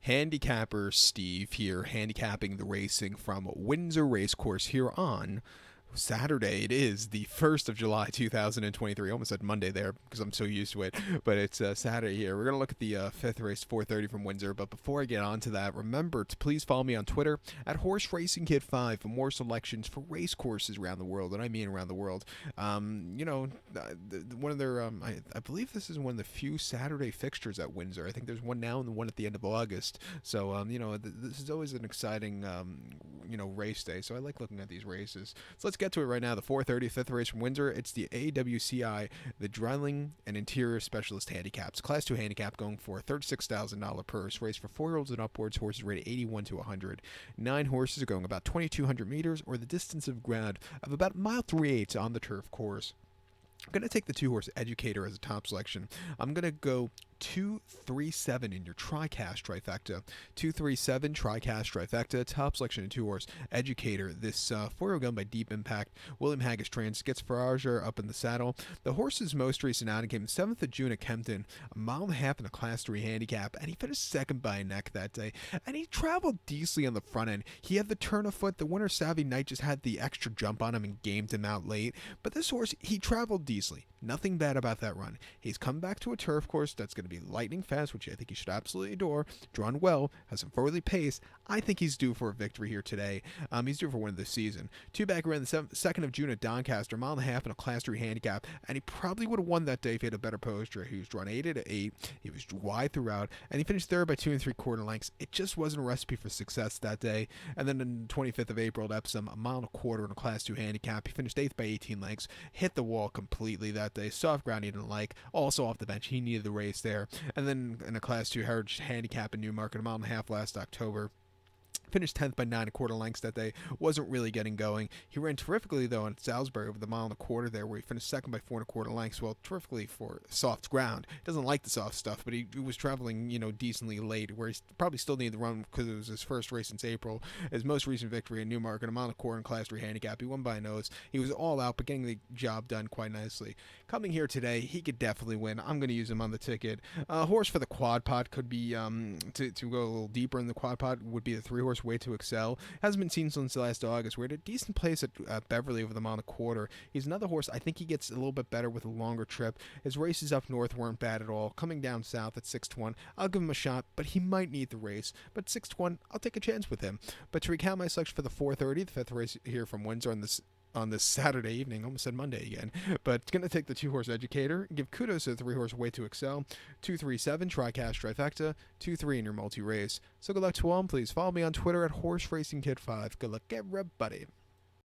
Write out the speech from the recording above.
Handicapper Steve here, handicapping the racing from Windsor Racecourse here on Saturday. It is the 1st of July 2023. I almost said Monday there because I'm so used to it, but it's Saturday here. We're going to look at the fifth race, 4:30 from Windsor. But before I get on to that, remember to please follow me on Twitter at Horse Racing Kid 5 for more selections for race courses around the world, and I mean around the world. One of their, I believe this is one of the few Saturday fixtures at Windsor. I think there's one now and one at the end of August. So, this is always an exciting, race day. So I like looking at these races. So let's get to it right now. The 4:30 fifth race from Windsor. It's the AWCI, the Drilling and Interior Specialist Handicaps. Class 2 handicap going for a $36,000 purse. Race for 4-year-olds and upwards. Horses rated 81 to 100. 9 horses are going about 2,200 meters, or the distance of ground of about mile 3/8 on the turf course. I'm going to take the 2-horse Educator as a top selection. I'm going to go 2-3-7 in your TriCast trifecta. 2-3-7 TriCast trifecta. Top selection in 2-horse Educator. This 4-year-old gun by Deep Impact. William Haggis trains. Gets Farrager up in the saddle. The horse's most recent outing came 7th of June at Kempton. A mile and a half in a Class 3 handicap. And he finished second by a neck that day. And he traveled decently on the front end. He had the turn of foot. The winner, Savvy Knight, just had the extra jump on him and gamed him out late. But this horse, he traveled decently. Nothing bad about that run. He's come back to a turf course that's going to be lightning fast, which I think he should absolutely adore. Drawn well, has some forwardly pace. I think he's due for a victory here today. He's due for one this season. 2 back around the 2nd of June at Doncaster, a mile and a half in a Class 3 handicap, and he probably would have won that day if he had a better posture. He was drawn 8 at 8. He was wide throughout, and he finished third by 2 3/4 lengths. It just wasn't a recipe for success that day. And then on the 25th of April at Epsom, a mile and a quarter in a Class 2 handicap. He finished 8th by 18 lengths. Hit the wall completely that day. Soft ground he didn't like. Also off the bench, he needed the race there. And then in a Class 2 Heritage handicap in Newmarket, a mile and a half last October. Finished 10th by 9 1/4 lengths that day. Wasn't really getting going. He ran terrifically, though, in Salisbury over the mile and a quarter there, where he finished second by 4 1/4 lengths. Well, terrifically for soft ground. He doesn't like the soft stuff, but he was traveling, decently late, where he probably still needed the run because it was his first race since April. His most recent victory in Newmarket, a mile and a quarter in Class 3 handicap. He won by a nose. He was all out, but getting the job done quite nicely. Coming here today, he could definitely win. I'm going to use him on the ticket. Horse for the quad pot could be, to go a little deeper in the quad pot, would be the 3-horse Way to Excel. Hasn't been seen since last August. We're at a decent place at Beverly over the mile and a quarter. He's another horse. I think he gets a little bit better with a longer trip. His races up north weren't bad at all. Coming down south at 6-1, I'll give him a shot, but he might need the race. But 6-1, I'll take a chance with him. But to recount my selection for the 4:30, the fifth race here from Windsor on this Saturday evening, almost said Monday again, but it's going to take the 2-horse Educator, give kudos to the 3-horse Way to Excel, 2-3-7 TriCast trifecta, 2-3 in your multi-race. So good luck to all, and please follow me on Twitter at Horse Racing Kid 5. Good luck, everybody.